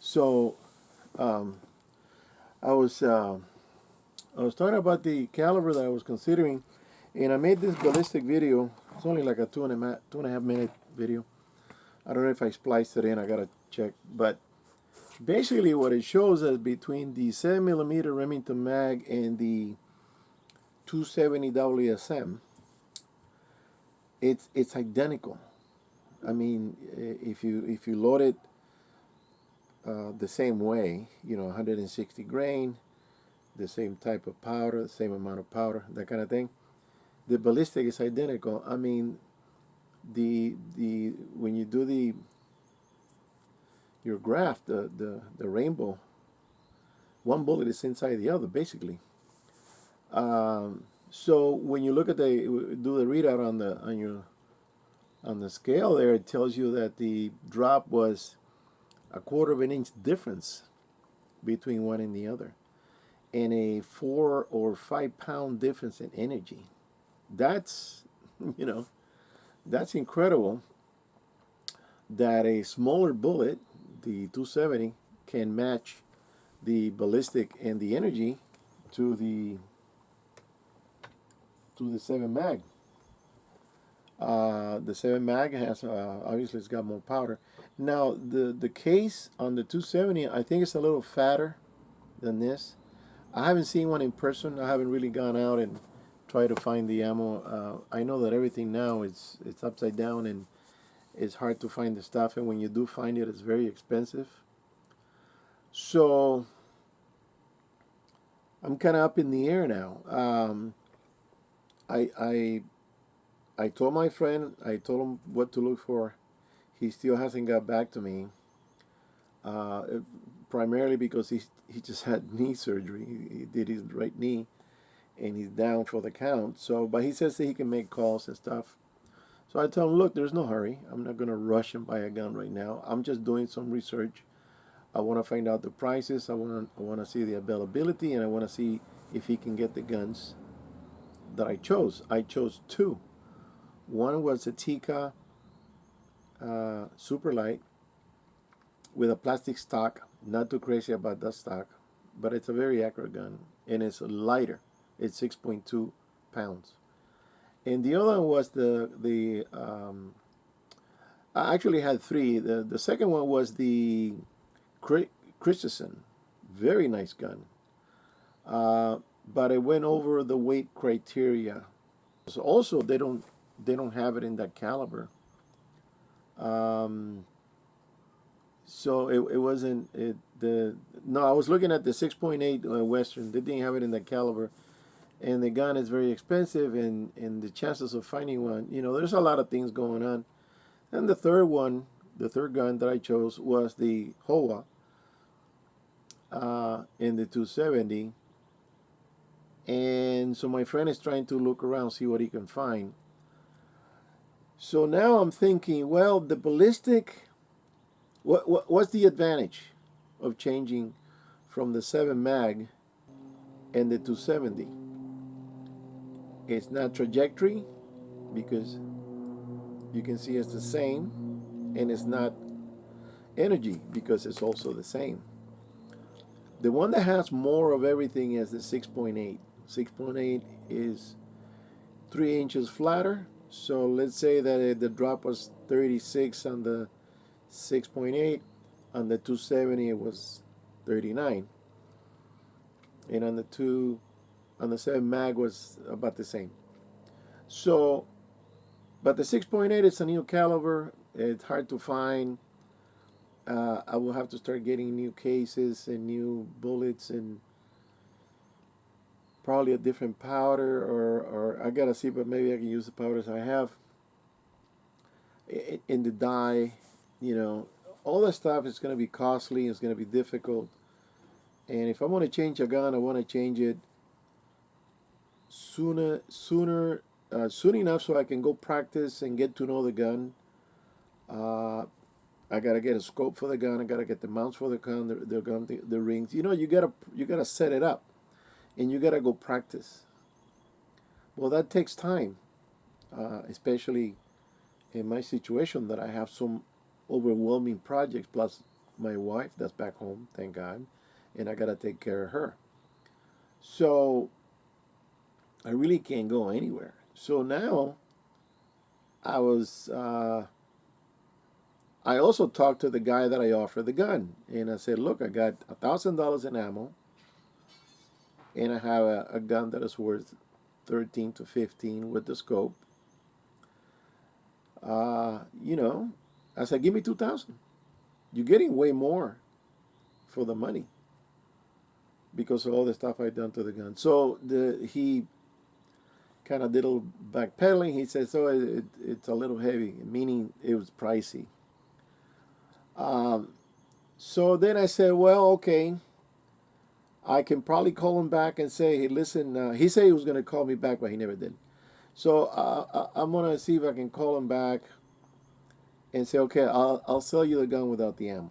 So um, I was I was talking about the caliber that I was considering, and I made this ballistic video. It's only like a 2.5 minute video. I don't know if I spliced it in. I gotta check. But basically, what it shows is between the 7mm Remington mag and the 270 WSM, it's identical. I mean, if you load it the same way, 160 grain, the same type of powder, the same amount of powder, that kind of thing. The ballistic is identical. I mean, the when you do the your graph, the rainbow, one bullet is inside the other, basically. So when you look at do the readout on the scale there, it tells you that the drop was a quarter of an inch difference between one and the other, and a 4 or 5 pound difference in energy. That's you know that's incredible that a smaller bullet, the 270, can match the ballistic and the energy to the 7 mag. The 7 mag has obviously it's got more powder. Now the case on the 270, I think it's a little fatter than this. I haven't seen one in person. I haven't really gone out and tried to find the ammo. I know that everything now it's upside down and it's hard to find the stuff, and when you do find it, it's very expensive. So I'm kind of up in the air now. I I I told my friend, I told him what to look for. He still hasn't got back to me. Uh, Primarily because he just had knee surgery. He did his right knee, and he's down for the count. So, but he says that he can make calls and stuff. So I tell him, look, there's no hurry. I'm not gonna rush and buy a gun right now. I'm just doing some research. I want to find out the prices. I want to see the availability, and I want to see if he can get the guns that I chose. I chose two. One was a Tikka super light with a plastic stock. Not too crazy about that stock, but it's a very accurate gun, and it's lighter. It's 6.2 pounds. And the other one was the I actually had three. The second one was the Christensen, very nice gun. Uh, but it went over the weight criteria. So also, they don't have it in that caliber. Um, so it wasn't it the no. I was looking at the 6.8 Western. They didn't have it in that caliber, and the gun is very expensive, and the chances of finding one, there's a lot of things going on. And the third one, the third gun that I chose was the Hoa in the 270. And so my friend is trying to look around, see what he can find. So now I'm thinking, well, the ballistic, what's the advantage of changing from the 7 mag and the 270? It's not trajectory, because you can see it's the same, and it's not energy, because it's also the same. The one that has more of everything is the 6.8. 6.8 is 3 inches flatter. So let's say that the drop was 36 on the 6.8, on the 270 it was 39, and on the 7 mag was about the same. So, but the 6.8 is a new caliber. It's hard to find. I will have to start getting new cases and new bullets and probably a different powder, or I gotta see, but maybe I can use the powders I have in the dye. All that stuff is going to be costly. It's going to be difficult. And if I want to change a gun, I want to change it soon enough so I can go practice and get to know the gun. I gotta get a scope for the gun. I gotta get the mounts for the gun, the rings. You gotta set it up, and you gotta go practice. Well, that takes time, especially in my situation that I have some overwhelming projects plus my wife that's back home, thank God, and I gotta take care of her. So I really can't go anywhere. So now I was. I also talked to the guy that I offered the gun, and I said, "Look, I got $1,000 in ammo, and I have a gun that is worth 13 to 15 with the scope. You know, I said, give me 2,000. You're getting way more for the money because of all the stuff I've done to the gun." So he kind of did a little backpedaling. He says, "So it's a little heavy," meaning it was pricey. Um, so then I said, "Well, okay, I can probably call him back and say, hey, listen." He said he was going to call me back, but he never did. So I'm going to see if I can call him back and say, okay, I'll sell you the gun without the ammo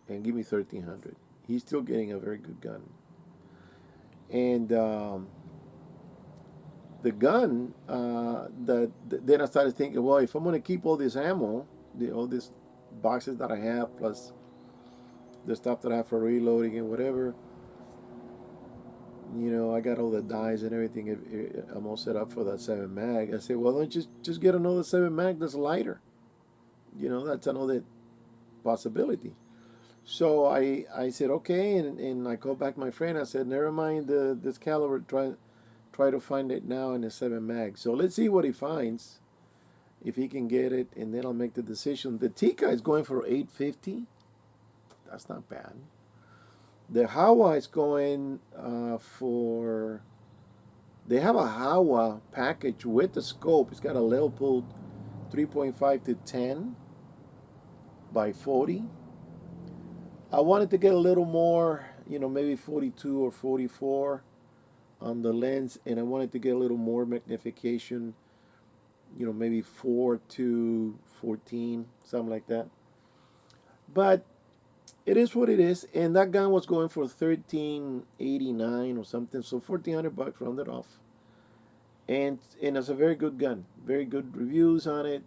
and give me 1,300. He's still getting a very good gun. And the gun, then I started thinking, well, if I'm going to keep all this ammo, all these boxes that I have, plus the stuff that I have for reloading and whatever, I got all the dies and everything. I'm all set up for that 7 mag. I said, well, don't just get another 7 mag that's lighter. That's another possibility. So I said, okay, and I called back my friend. I said, never mind this caliber. Try to find it now in the 7 mag. So let's see what he finds, if he can get it, and then I'll make the decision. The Tika is going for 850. That's not bad. The Hawa is going for. They have a Hawa package with the scope. It's got a Leupold 3.5 to 10 by 40. I wanted to get a little more, maybe 42 or 44 on the lens, and I wanted to get a little more magnification, maybe 4 to 14, something like that. But it is what it is, and that gun was going for 1389 or something, so 1,400 bucks rounded off. And it's a very good gun, very good reviews on it,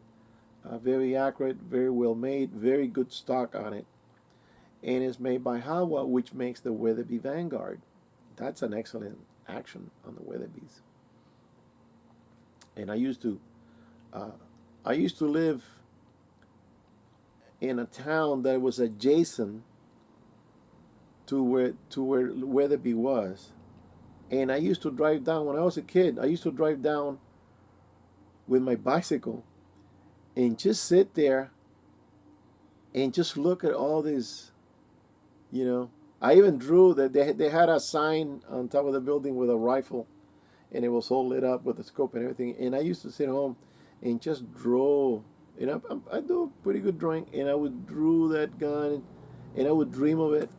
very accurate, very well made, very good stock on it, and it's made by Hawa, which makes the Weatherby Vanguard. That's an excellent action on the Weatherbys. And uh, I used to live in a town that was adjacent to where Weatherby was, and I used to drive down when I was a kid. I used to drive down with my bicycle and just sit there and just look at all these. I even drew that they had a sign on top of the building with a rifle, and it was all lit up with the scope and everything. And I used to sit home and just draw. I do a pretty good drawing, and I would draw that gun, and I would dream of it.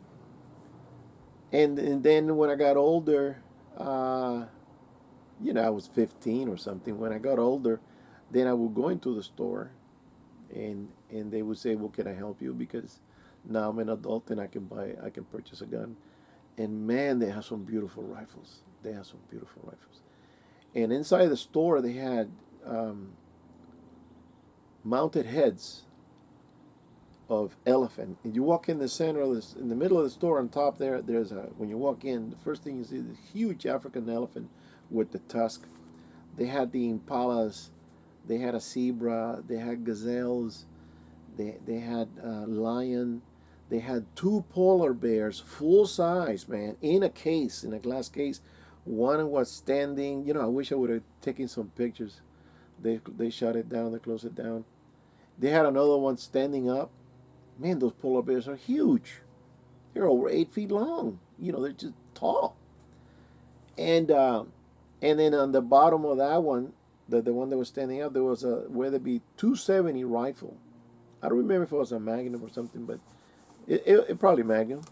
And then when I got older, uh, I was 15 or something. When I got older, then I would go into the store, and they would say, "Well, can I help you? Because now I'm an adult and I can purchase a gun." And man, they have some beautiful rifles. They have some beautiful rifles. And inside the store, they had mounted heads of elephant. And you walk in the center of this, in the middle of the store, on top there's a. When you walk in, the first thing you see is a huge African elephant with the tusk. They had the impalas, they had a zebra, they had gazelles, they had lion, they had two polar bears, full size, man, in a case, in a glass case. One was standing. I wish I would have taken some pictures. They shut it down, they closed it down. They had another one standing up. Man, those polar bears are huge. They're over 8 feet long. They're just tall. And and then on the bottom of that one, the one that was standing up, there was a Weatherby 270 rifle. I don't remember if it was a Magnum or something, but it probably Magnum.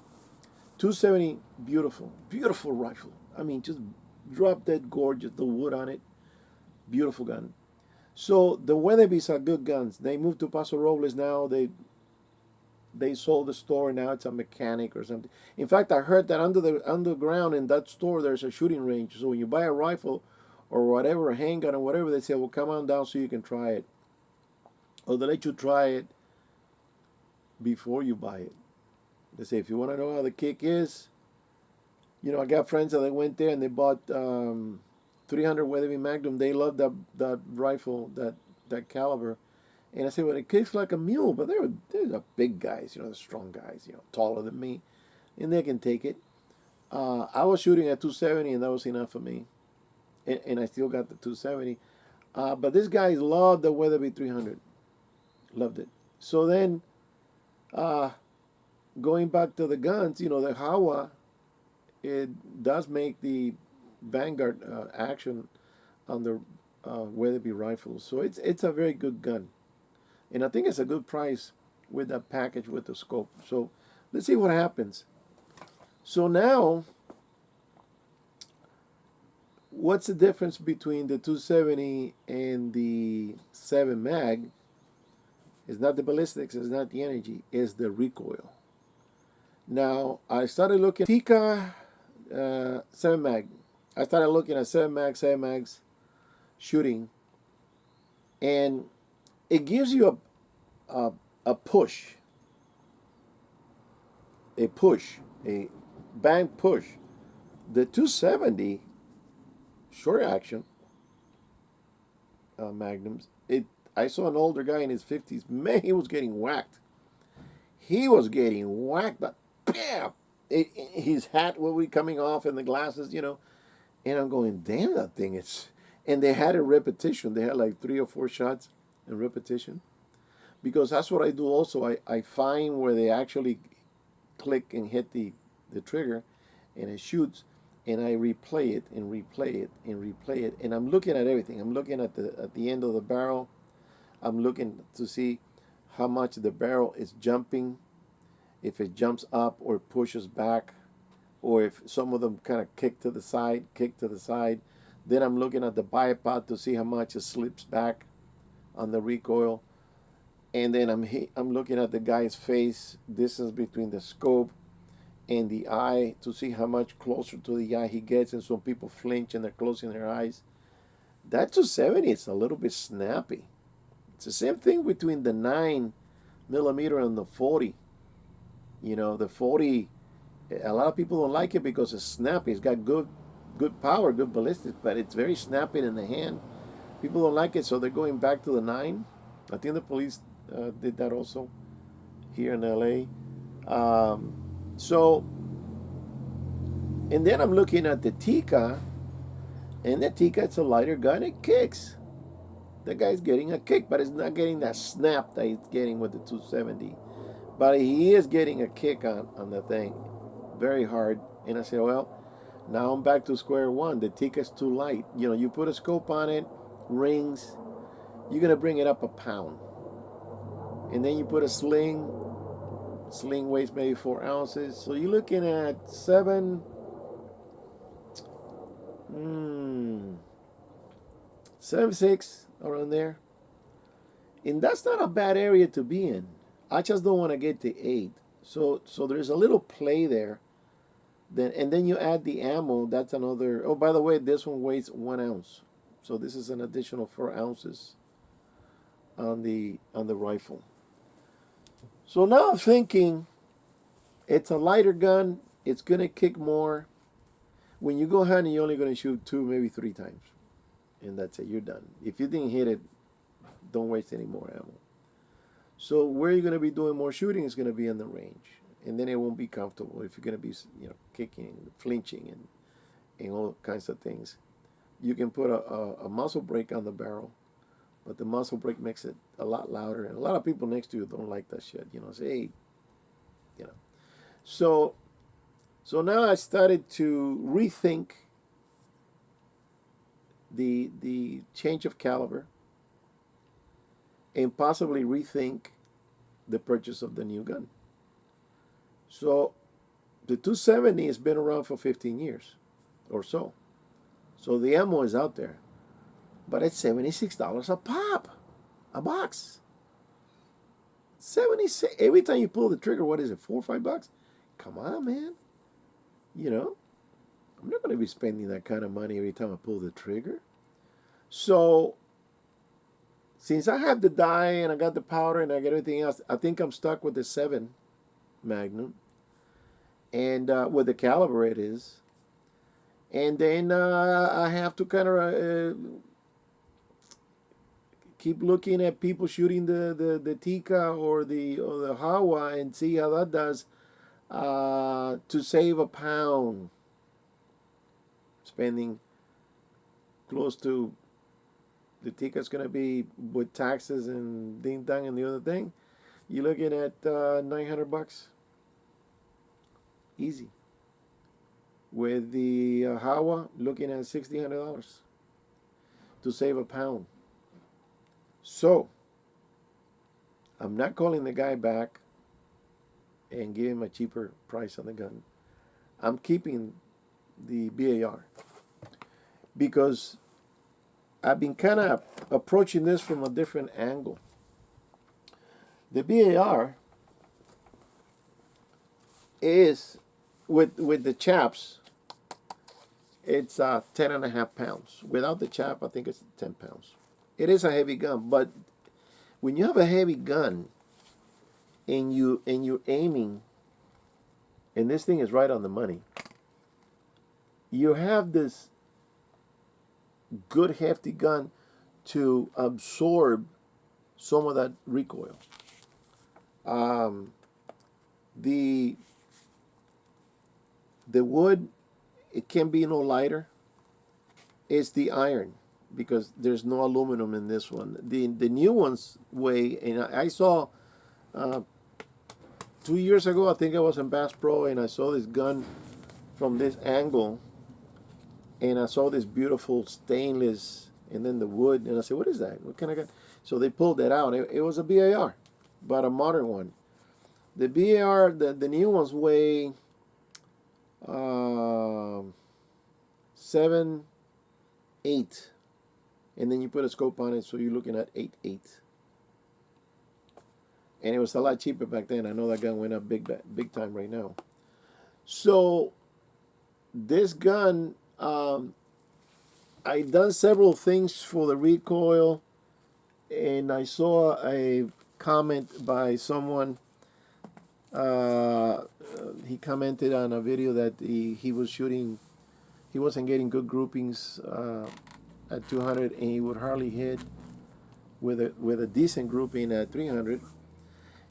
270, beautiful, beautiful rifle. I mean, just drop dead gorgeous. The wood on it, beautiful gun. So the Weatherbys are good guns. They moved to Paso Robles now. They sold the store. Now it's a mechanic or something. In fact, I heard that under the underground in that store there's a shooting range. So when you buy a rifle or whatever, a handgun or whatever, they say, well, come on down so you can try it. Or they let you try it before you buy it. They say, if you want to know how the kick is, I got friends that went there and they bought 300 Weatherby Magnum. They love that rifle, that caliber. And I said, well, it kicks like a mule, but they're big guys, the strong guys, taller than me, and they can take it. I was shooting at 270, and that was enough for me. And I still got the 270. But this guy loved the Weatherby 300. Loved it. So then, going back to the guns, the Howa, it does make the Vanguard action on the Weatherby rifles. So it's a very good gun. And I think it's a good price with that package with the scope. So let's see what happens. So now, what's the difference between the 270 and the 7 mag? It's not the ballistics, it's not the energy, it's the recoil. Now, I started looking at Tikka 7 mag. I started looking at 7 mags shooting, and it gives you a push, a bang push. The 270 short action magnums. I saw an older guy in his 50s. Man, he was getting whacked. He was getting whacked, but bam! His hat will be coming off and the glasses, And I'm going, damn, that thing is. And they had a repetition. They had like 3 or 4 shots in repetition. Because that's what I do also. I find where they actually click and hit the trigger and it shoots, and I replay it and replay it and replay it. And I'm looking at everything. I'm looking at the end of the barrel. I'm looking to see how much the barrel is jumping, if it jumps up or pushes back, or if some of them kind of kick to the side. Then I'm looking at the bipod to see how much it slips back on the recoil. And then I'm looking at the guy's face, distance between the scope and the eye to see how much closer to the eye he gets. And some people flinch and they're closing their eyes. That 270 is a little bit snappy. It's the same thing between the 9mm and the 40. The 40, a lot of people don't like it because it's snappy. It's got good power, good ballistics, but it's very snappy in the hand. People don't like it, so they're going back to the 9. I think the police did that also here in LA. And then I'm looking at the Tikka, and the Tikka, it's a lighter gun. It kicks. The guy's getting a kick, but it's not getting that snap that he's getting with the 270. But he is getting a kick on the thing, very hard. And I said, well, now I'm back to square one. The Tikka's too light. You put a scope on it, rings, you're going to bring it up a pound. And then you put a sling weighs maybe 4 ounces. So you're looking at 7, 6, around there. And that's not a bad area to be in. I just don't want to get to 8. So there's a little play there. Then you add the ammo. That's another. Oh, by the way, this one weighs 1 ounce. So this is an additional 4 ounces on the rifle. So now I'm thinking, it's a lighter gun. It's gonna kick more. When you go hunting, you're only gonna shoot 2, maybe 3 times, and that's it. You're done. If you didn't hit it, don't waste any more ammo. So where you're gonna be doing more shooting is gonna be in the range, and then it won't be comfortable if you're gonna be, kicking, flinching, and all kinds of things. You can put a muzzle brake on the barrel, but the muzzle brake makes it a lot louder, and a lot of people next to you don't like that shit. Say, hey, So now I started to rethink the change of caliber, and possibly rethink the purchase of the new gun. So the 270 has been around for 15 years or so. So the ammo is out there. But it's $76 a pop, a box. 76. Every time you pull the trigger, what is it, $4 or $5? Come on, man. I'm not going to be spending that kind of money every time I pull the trigger. So, since I have the die and I got the powder and I got everything else, I think I'm stuck with the 7 Magnum. and what the caliber it is, and then I have to kind of keep looking at people shooting the Tika or the Hawa and see how that does to save a pound, spending close to the Tika's going to be with taxes and ding dong and the other thing. You're looking at $900 easy. With the Hawa, looking at $1,600 to save a pound. So, I'm not calling the guy back and giving him a cheaper price on the gun. I'm keeping the BAR because I've been kind of approaching this from a different angle. The BAR is with the chaps, it's 10.5 pounds. Without the chap, I think it's 10 pounds. It is a heavy gun, but when you have a heavy gun and you're aiming, and this thing is right on the money, you have this good hefty gun to absorb some of that recoil. The wood, it can be no lighter. It's the iron, because there's no aluminum in this one. The new ones weigh, and I saw 2 years ago, I think I was in Bass Pro, and I saw this gun from this angle, and I saw this beautiful stainless, and then the wood, and I said, what is that? What kind of gun? So they pulled that out. It was a BAR, but a modern one. The BAR, the new ones weigh 7, 8, and then you put a scope on it, so you're looking at 8.8. And it was a lot cheaper back then. I know that gun went up big time right now. So this gun, I done several things for the recoil, and I saw a comment by someone. He commented on a video that he was shooting. He wasn't getting good groupings at 200, and he would hardly hit with a decent grouping at 300.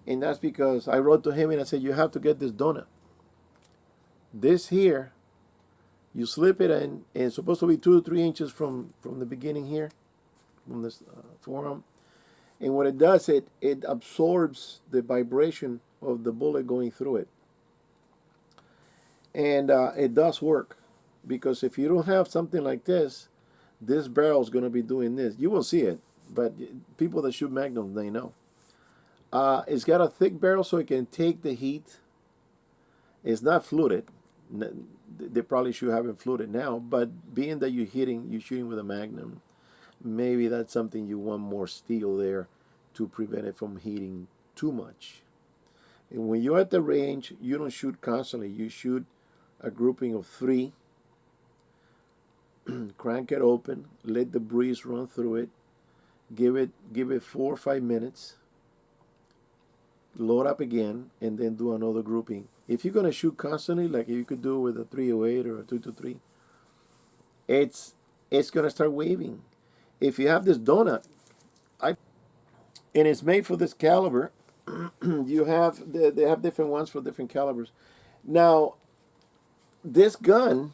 And that's because I wrote to him and I said, you have to get this donut. This here, you slip it in, and it's supposed to be 2 to 3 inches from the beginning here, from this forearm. And what it does, it absorbs the vibration of the bullet going through it. And it does work, because if you don't have something like this barrel is going to be doing this. You won't see it, but people that shoot Magnum, they know. It's got a thick barrel so it can take the heat. It's not fluted. They probably should have it fluted now, but being that you're shooting with a Magnum, maybe that's something you want more steel there to prevent it from heating too much. And when you're at the range, you don't shoot constantly. You shoot a grouping of 3. Crank it open, let the breeze run through it, give it 4 or 5 minutes, load up again, and then do another grouping. If you're going to shoot constantly, like you could do with a 308 or a 223, it's going to start waving. If you have this donut, and it's made for this caliber, they have different ones for different calibers. Now, this gun,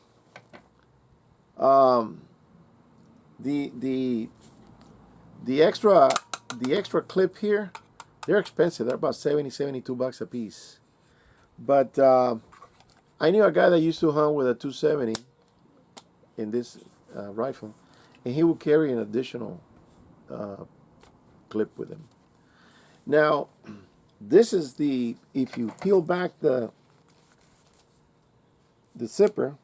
the extra clip here, they're expensive. They're about $72 a piece. But I knew a guy that used to hunt with a 270 in this rifle, and he would carry an additional clip with him. Now, this is if you peel back the zipper,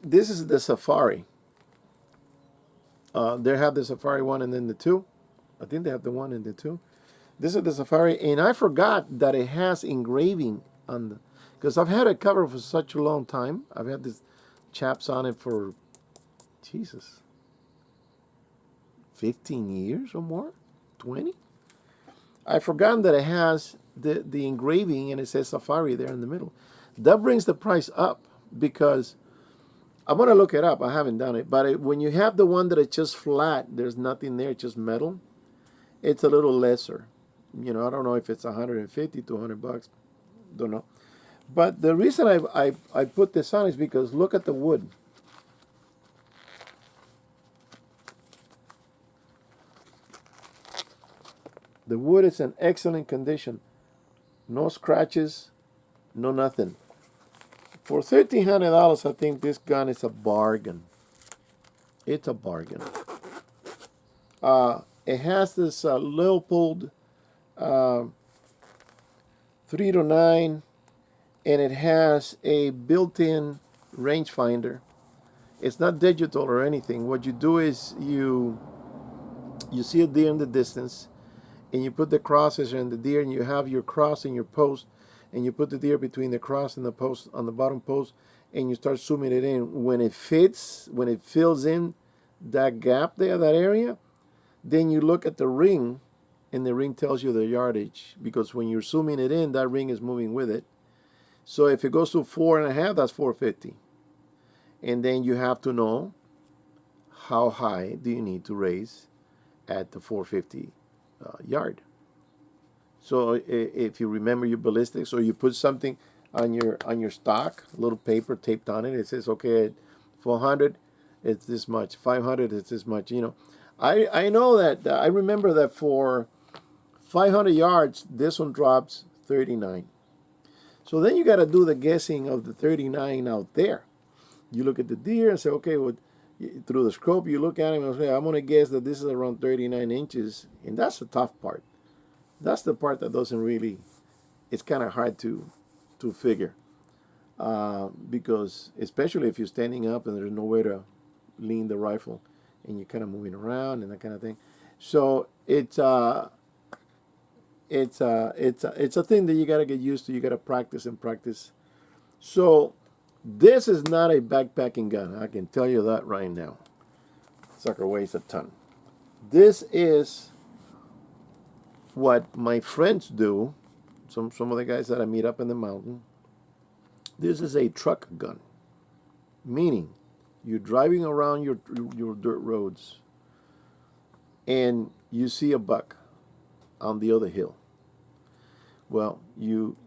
this is the Safari. They have the Safari 1 and then the 2. I think they have the 1 and the 2. This is the Safari, and I forgot that it has engraving on the, because I've had it covered for such a long time. I've had these chaps on it for, Jesus, 15 years or more, 20. I forgot that it has the engraving and it says Safari there in the middle. That brings the price up because I'm gonna look it up. I haven't done it, but when you have the one that is just flat, there's nothing there, just metal. It's a little lesser. I don't know if it's 150, 200 bucks. Don't know. But the reason I put this on is because look at the wood. The wood is in excellent condition. No scratches, no nothing. For $1,300, I think this gun is a bargain. It's a bargain. It has this Leupold 3 to 9, and it has a built-in rangefinder. It's not digital or anything. What you do is you see a deer in the distance, and you put the crosses in the deer, and you have your cross in your post, and you put the deer between the cross and the post on the bottom post, and you start zooming it in. When it fits, when it fills in that gap there, that area, then you look at the ring, and the ring tells you the yardage, because when you're zooming it in, that ring is moving with it. So if it goes to 4.5, that's 450. And then you have to know how high do you need to raise at the 450 yard. So if you remember your ballistics, or you put something on your stock, a little paper taped on it, it says, okay, at 400 it's this much, 500 it's this much. I know that I remember that for 500 yards this one drops 39. So then you got to do the guessing of the 39 out there. You look at the deer and say, okay, well, through the scope you look at him and say, I'm going to guess that this is around 39 inches, and that's the tough part. That's the part that doesn't really, it's kind of hard to figure, because especially if you're standing up and there's nowhere to lean the rifle, and you're kind of moving around and that kind of thing. So it's a thing that you got to get used to. You got to practice and practice. So this is not a backpacking gun. I can tell you that right now. Sucker weighs a ton. This is what my friends do. Some of the guys that I meet up in the mountain. This is a truck gun, meaning you're driving around your dirt roads, and you see a buck on the other hill. Well, you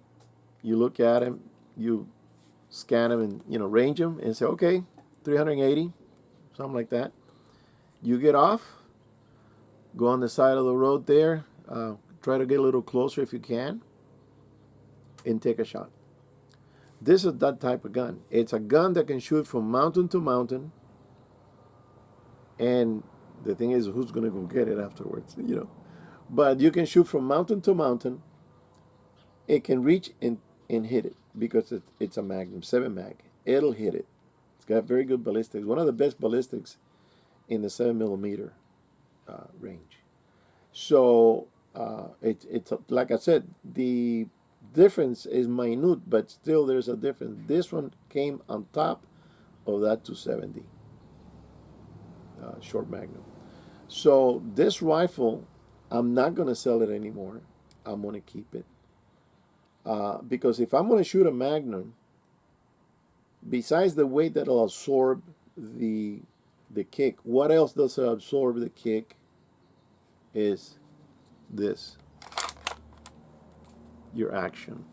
look at him, you scan him, and range him, and say, okay, 380, something like that. You get off, go on the side of the road there, try to get a little closer if you can, and take a shot. This is that type of gun. It's a gun that can shoot from mountain to mountain, and the thing is, who's going to go get it afterwards, But you can shoot from mountain to mountain. It can reach and hit it because it's a Magnum 7 mag. It'll hit it. It's got very good ballistics. One of the best ballistics in the 7mm range. So it's like I said, the difference is minute, but still there's a difference. This one came on top of that 270 short Magnum. So this rifle, I'm not going to sell it anymore. I'm going to keep it. Because if I'm going to shoot a Magnum, besides the weight that'll absorb the kick, what else does absorb the kick is this, your action.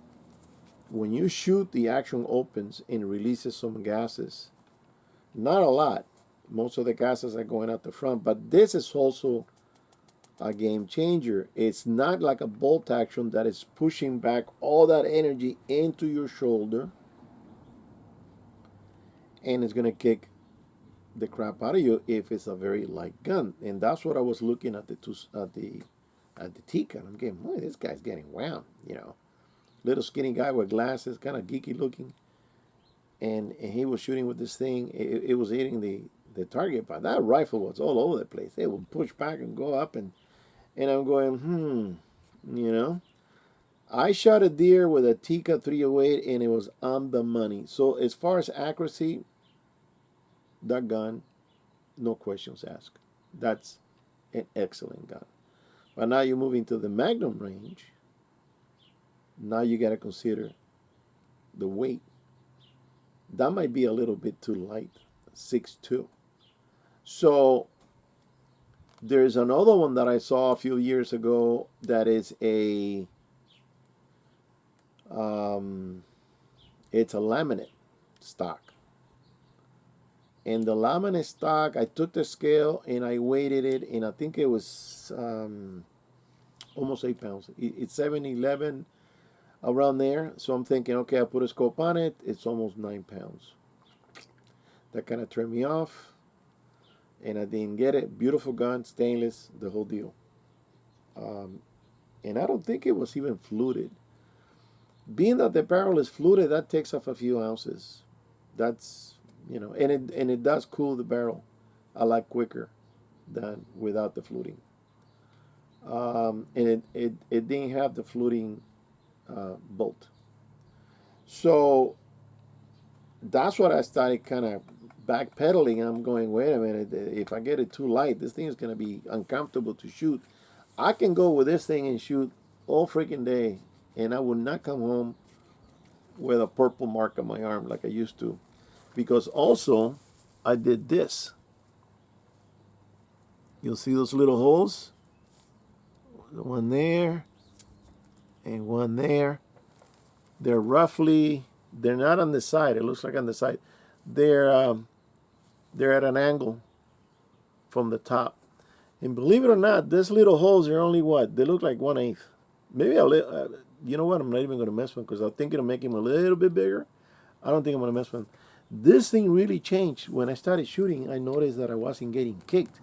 When you shoot, the action opens and releases some gases. Not a lot. Most of the gases are going out the front, but this is also a game changer. It's not like a bolt action that is pushing back all that energy into your shoulder, and it's going to kick the crap out of you if it's a very light gun. And that's what I was looking at the Tikka. I'm getting, boy, this guy's getting wound, little skinny guy with glasses, kind of geeky looking, and he was shooting with this thing. It was hitting the target, but that rifle was all over the place. It would push back and go up, and I'm going, I shot a deer with a Tikka 308, and it was on the money. So as far as accuracy, that gun, no questions asked. That's an excellent gun. But now you're moving to the Magnum range. Now you got to consider the weight. That might be a little bit too light, 6'2". So there's another one that I saw a few years ago that is it's a laminate stock. And the laminate stock, I took the scale and I weighted it, and I think it was almost 8 pounds. It's 711 around there. So I'm thinking, okay, I put a scope on it. It's almost 9 pounds. That kind of turned me off, and I didn't get it. Beautiful gun, stainless, the whole deal. And I don't think it was even fluted. Being that the barrel is fluted, that takes off a few ounces. That's, and it does cool the barrel a lot quicker than without the fluting. And it didn't have the fluting bolt. So that's what I started kind of backpedaling. I'm going, wait a minute, if I get it too light, this thing is going to be uncomfortable to shoot. I can go with this thing and shoot all freaking day, and I would not come home with a purple mark on my arm like I used to. Because also, I did this. You'll see those little holes? One there, and one there. They're not on the side. It looks like on the side. They're at an angle from the top. And believe it or not, these little holes are only what? They look like 1/8. Maybe you know what? I'm not even going to mess with them because I'm thinking of making them a little bit bigger. I don't think I'm going to mess with them. This thing really changed. When I started shooting, I noticed that I wasn't getting kicked.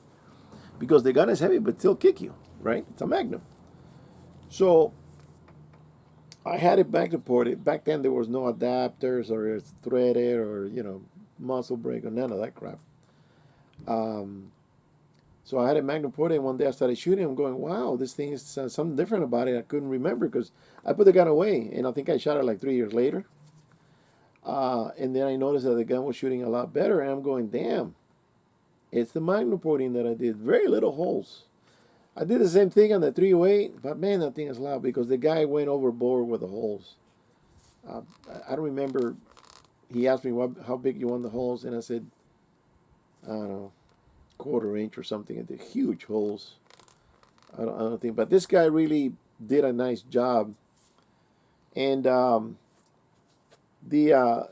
Because the gun is heavy, but still kick you, right? It's a Magnum. So I had it back ported. Back then there was no adapters or it's threaded or, muzzle brake or none of that crap. So I had it Magnum ported, and one day I started shooting. I'm going, wow, this thing is something different about it. I couldn't remember because I put the gun away, and I think I shot it like 3 years later. And then I noticed that the gun was shooting a lot better, and I'm going, damn, it's the Magnum porting that I did. Very little holes. I did the same thing on the 308, but man, that thing is loud because the guy went overboard with the holes. I don't remember. He asked me how big you want the holes, and I said, I don't know, 1/4 inch or something. They're huge holes. I don't think, but this guy really did a nice job. And the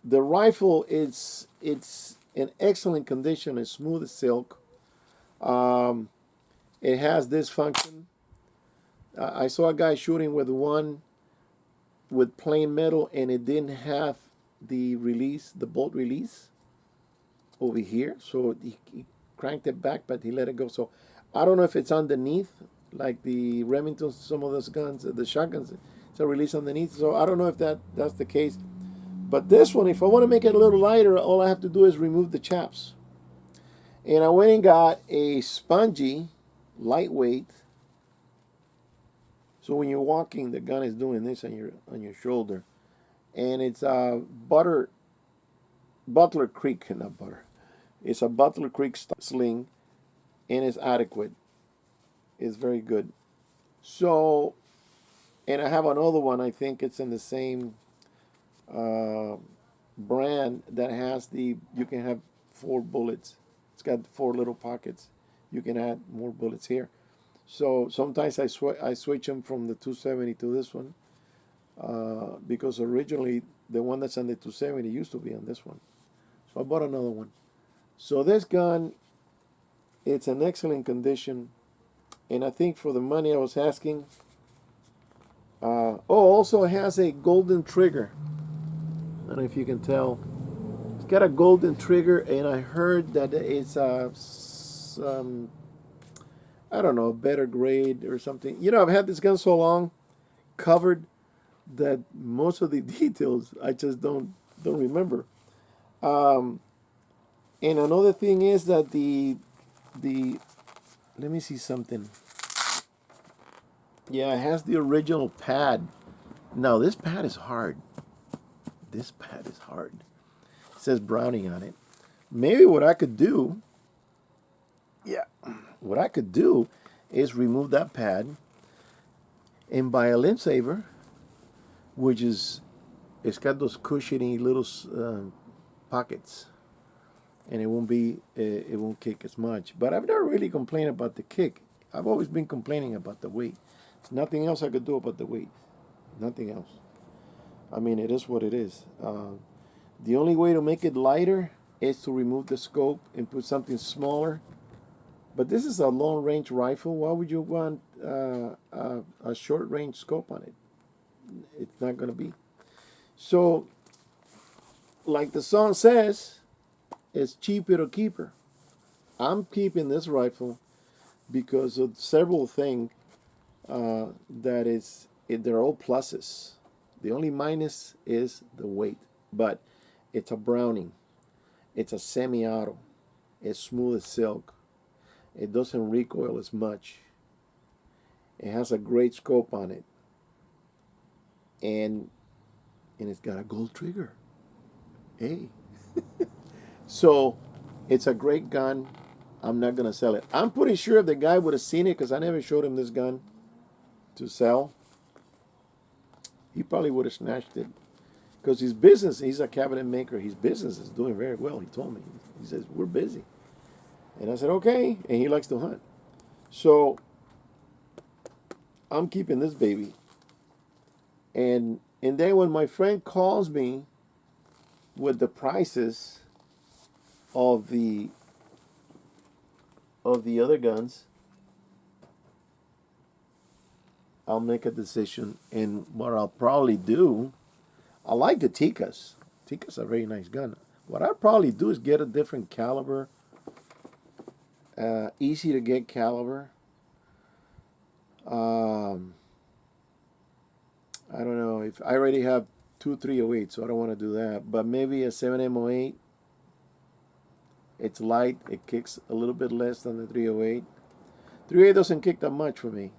rifle it's in excellent condition. It's smooth as silk. It has this function. I saw a guy shooting with one with plain metal, and it didn't have the release, the bolt release over here. So he cranked it back, but he let it go. So I don't know if it's underneath, like the Remington, some of those guns, the shotguns, it's a release underneath. So I don't know if that's the case. But this one, if I want to make it a little lighter, all I have to do is remove the chaps. And I went and got a spongy, lightweight. So when you're walking, the gun is doing this on your shoulder, and it's a Butler Creek, not butter. It's a Butler Creek sling, and it's adequate. It's very good. So, and I have another one. I think it's in the same brand that has you can have 4 bullets. It's got 4 little pockets. You can add more bullets here. So sometimes I switch them from the 270 to this one because originally the one that's on the 270 used to be on this one. So I bought another one. So this gun, it's in excellent condition, and I think for the money I was asking. Also it has a golden trigger. I don't know if you can tell. It's got a golden trigger, and I heard that it's I don't know, better grade or something. I've had this gun so long, covered, that most of the details I just don't remember. And another thing is that the let me see something. Yeah, it has the original pad. Now this pad is hard. This pad is hard. It says Browning on it. Maybe what I could do is remove that pad and buy a limb saver, which is it's got those cushiony little pockets, and it won't kick as much. But I've never really complained about the kick. I've always been complaining about the weight. There's nothing else I could do about the weight. Nothing else. I mean, it is what it is. The only way to make it lighter is to remove the scope and put something smaller. But this is a long-range rifle. Why would you want a short-range scope on it? It's not going to be. So, like the song says, it's cheaper to keep her. I'm keeping this rifle because of several things they're all pluses. The only minus is the weight, but it's a Browning. It's a semi-auto. It's smooth as silk. It doesn't recoil as much. It has a great scope on it, and it's got a gold trigger. Hey, so it's a great gun. I'm not gonna sell it. I'm pretty sure if the guy would have seen it, because I never showed him this gun to sell, he probably would have snatched it. Because his business, he's a cabinet maker. His business is doing very well. He told me. He says we're busy, and I said okay. And he likes to hunt, so I'm keeping this baby. And then when my friend calls me with the prices of the other guns, I'll make a decision. And what I'll probably do, I like the Tikkas. Tikkas are a very nice gun. What I'll probably do is get a different caliber, easy to get caliber. I don't know if I already have 2 308, so I don't want to do that. But maybe a 7M08. It's light. It kicks a little bit less than the 308. 308 doesn't kick that much for me.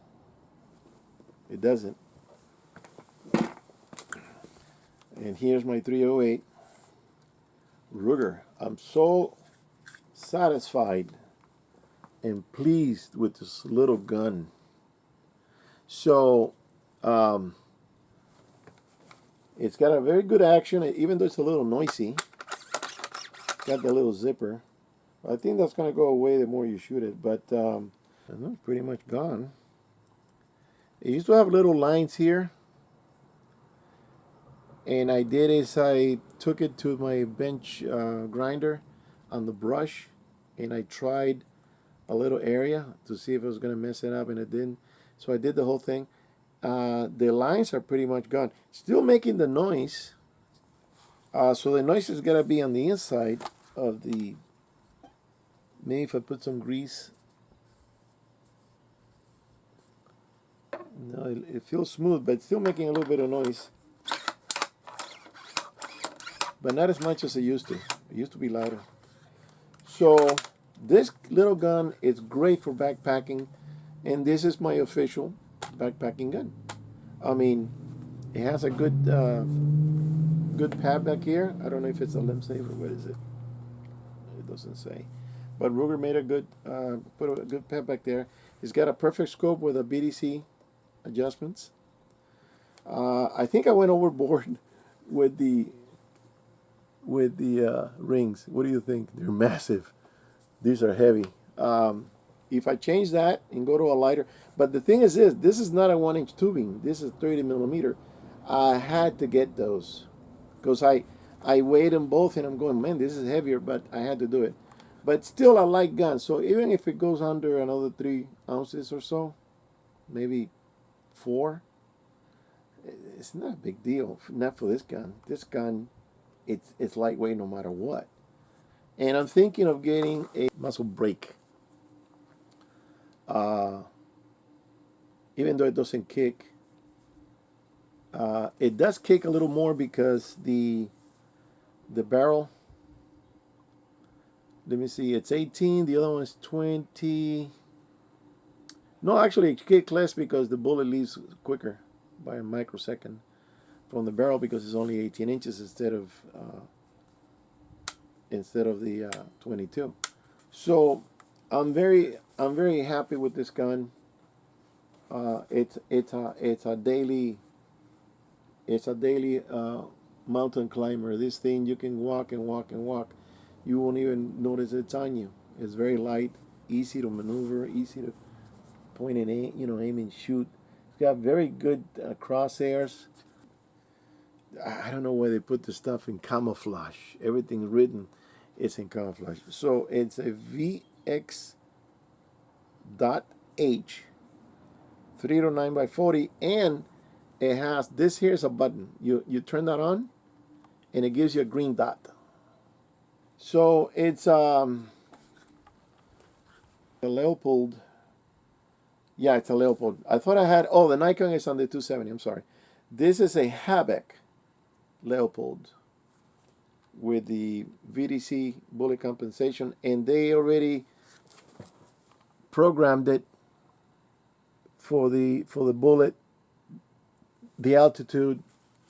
It doesn't. And here's my 308 Ruger. I'm so satisfied and pleased with this little gun. So, it's got a very good action, even though it's a little noisy. Got the little zipper. I think that's going to go away the more you shoot it, but it's pretty much gone. It used to have little lines here, and I did is I took it to my bench grinder on the brush, and I tried a little area to see if it was going to mess it up, and it didn't. So I did the whole thing. The lines are pretty much gone. Still making the noise. So the noise is going to be on the inside of the... Maybe if I put some grease. No, it feels smooth, but it's still making a little bit of noise. But not as much as it used to. It used to be louder. So this little gun is great for backpacking. And this is my official backpacking gun. I mean, it has a good pad back here. I don't know if it's a limb saver. What is it? It doesn't say. But Ruger made a good put a good pad back there. It's got a perfect scope with a BDC adjustments. I think I went overboard with the rings. What do you think? They're massive. These are heavy. If I change that and go to a lighter, but the thing is this is not a 1-inch tubing. This is 30 millimeter. I had to get those because I weighed them both and I'm going, man, this is heavier, but I had to do it. But still a light gun, so even if it goes under another 3 ounces or so, maybe 4, it's not a big deal. Not for this gun. This gun, it's lightweight no matter what. And I'm thinking of getting a muzzle brake. Even though it doesn't kick, it does kick a little more because the barrel. Let me see. It's 18. The other one is 20. No, actually, it kicks less because the bullet leaves quicker by a microsecond from the barrel because it's only 18 inches instead of the 22. So I'm very happy with this gun. It's a daily mountain climber. This thing you can walk and walk and walk. You won't even notice it's on you. It's very light, easy to maneuver, easy to point and aim, aim and shoot. It's got very good crosshairs. I don't know why they put the stuff in camouflage. Everything written is in camouflage. So it's a VX dot H 309 by 40, and it has this. Here's a button. You turn that on, and it gives you a green dot. So it's a Leupold. Yeah, it's a Leupold. I thought I had. Oh, the Nikon is on the 270. I'm sorry. This is a Habeck Leupold with the VDC bullet compensation, and they already programmed it for the bullet, the altitude,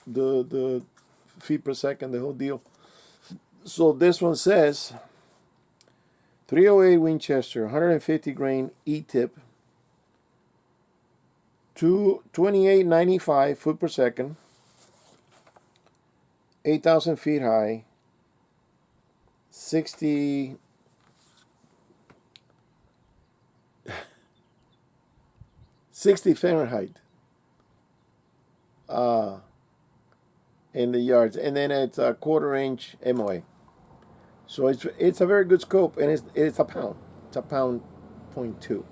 the feet per second, the whole deal. So this one says 308 Winchester, 150 grain E-tip, 2895 foot per second, 8,000 feet high, 60 Fahrenheit in the yards, and then it's a 1/4 inch MOA. So it's a very good scope, and it's a pound. It's a pound .2.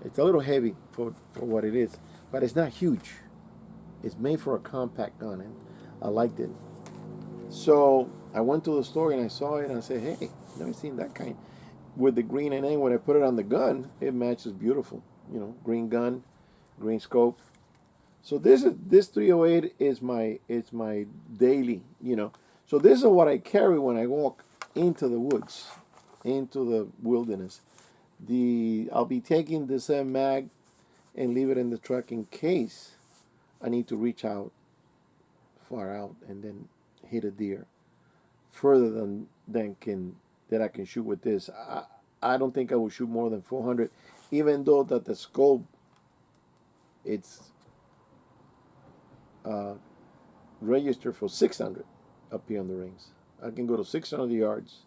It's a little heavy for what it is, but it's not huge. It's made for a compact gun, and I liked it. So I went to the store and I saw it, and I said, "Hey, never seen that kind." With the green, and then when I put it on the gun, it matches beautiful. Green gun, green scope. So this 308 is my daily. So this is what I carry when I walk into the woods, into the wilderness. I'll be taking the 7 mag and leave it in the truck in case I need to reach out far out and then hit a deer further than that I can shoot with this. I don't think I will shoot more than 400, even though that the scope it's registered for 600 up here on the rings. I can go to 600 yards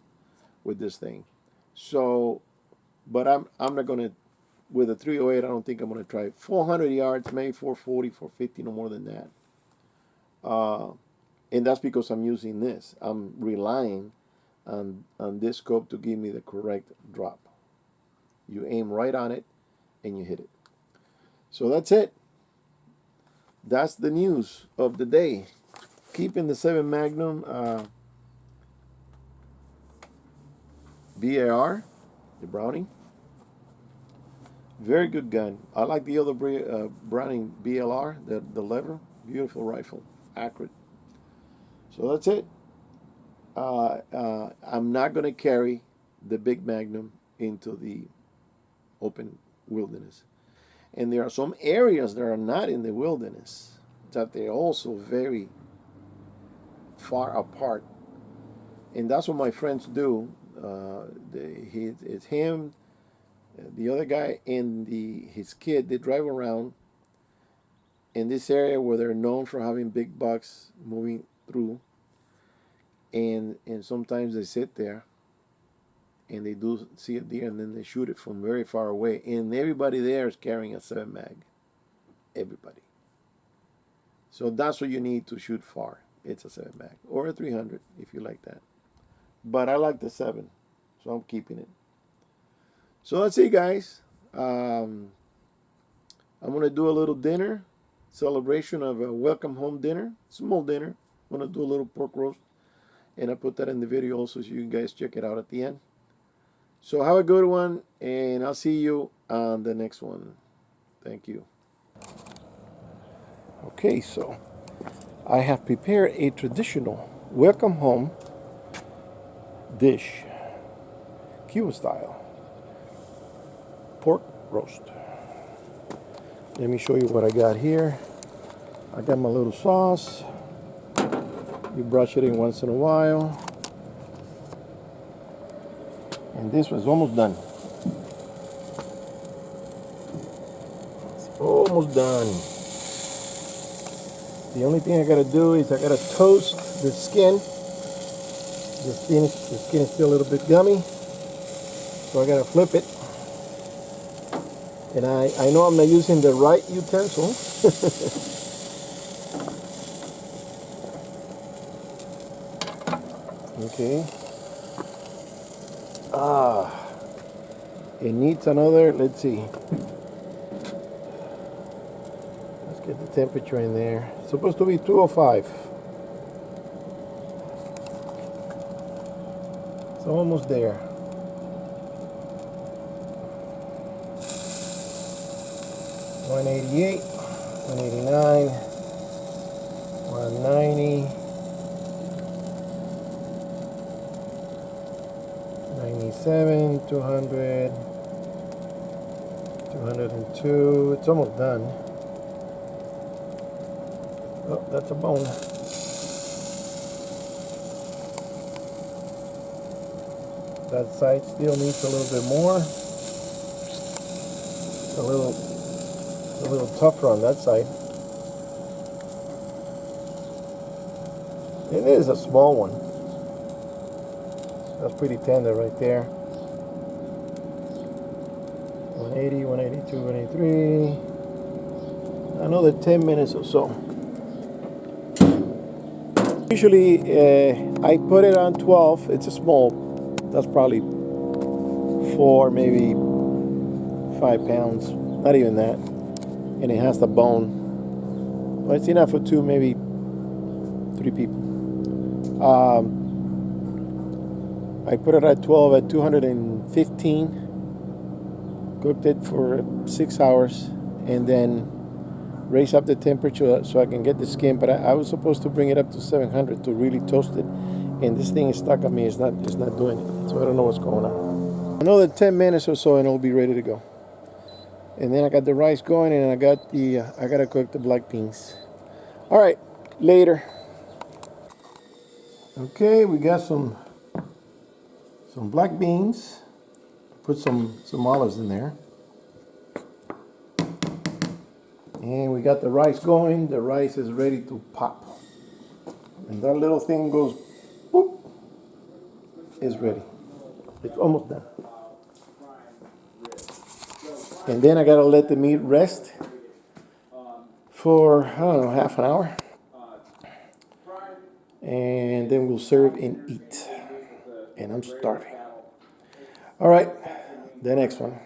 with this thing. So, but I'm not gonna with a 308. I don't think I'm gonna try 400 yards, maybe 440, 450, no more than that. And that's because I'm using this. I'm relying on this scope to give me the correct drop. You aim right on it and you hit it. So that's it. That's the news of the day. Keeping the 7 Magnum BAR, the Browning. Very good gun. I like the other Browning BLR, the lever. Beautiful rifle, accurate. So that's it. I'm not going to carry the big Magnum into the open wilderness. And there are some areas that are not in the wilderness that they're also very far apart. And that's what my friends do. It's him, the other guy, and his kid. They drive around in this area where they're known for having big bucks moving through. And sometimes they sit there and they do see a deer, and then they shoot it from very far away. And everybody there is carrying a 7 mag. Everybody. So that's what you need to shoot far. It's a 7 mag. Or a 300 if you like that. But I like the 7. So I'm keeping it. So that's it, guys. I'm going to do a little dinner. Celebration of a welcome home dinner. Small dinner. I'm going to do a little pork roast. And I put that in the video also so you guys check it out at the end. So have a good one, and I'll see you on the next one. Thank you. Okay, so I have prepared a traditional welcome home dish, Cuban style, pork roast. Let me show you what I got here. I got my little sauce. You brush it in once in a while. And this was almost done. It's almost almost done. The only thing I gotta do is I gotta toast the skin. The skin is still a little bit gummy, so I gotta flip it. And I know I'm not using the right utensil. Okay. It needs another, let's see. Let's get the temperature in there. It's supposed to be 205. It's almost there. 188, 189, 190, 97, 200, 202. It's almost done. Oh, that's a bone. That side still needs a little bit more. A little tougher on that side. It is a small one. That's pretty tender right there. 180, 182, 183. Another 10 minutes or so. Usually I put it on 12. It's a small, that's probably 4, maybe 5 pounds. Not even that. And it has the bone. Well, it's enough for 2, maybe 3 people. I put it at 12 at 215. Cooked it for 6 hours, and then raise up the temperature so I can get the skin. But I was supposed to bring it up to 700 to really toast it, and this thing is stuck on me. It's not doing it. So I don't know what's going on. Another 10 minutes or so, and it'll be ready to go. And then I got the rice going, and I gotta cook the black beans. All right, later. Okay, we got some black beans. Put some olives in there. And we got the rice going. The rice is ready to pop. And that little thing goes, boop, is ready. It's almost done. And then I gotta let the meat rest for, I don't know, half an hour. And then we'll serve and eat. And I'm starving. All right, the next one.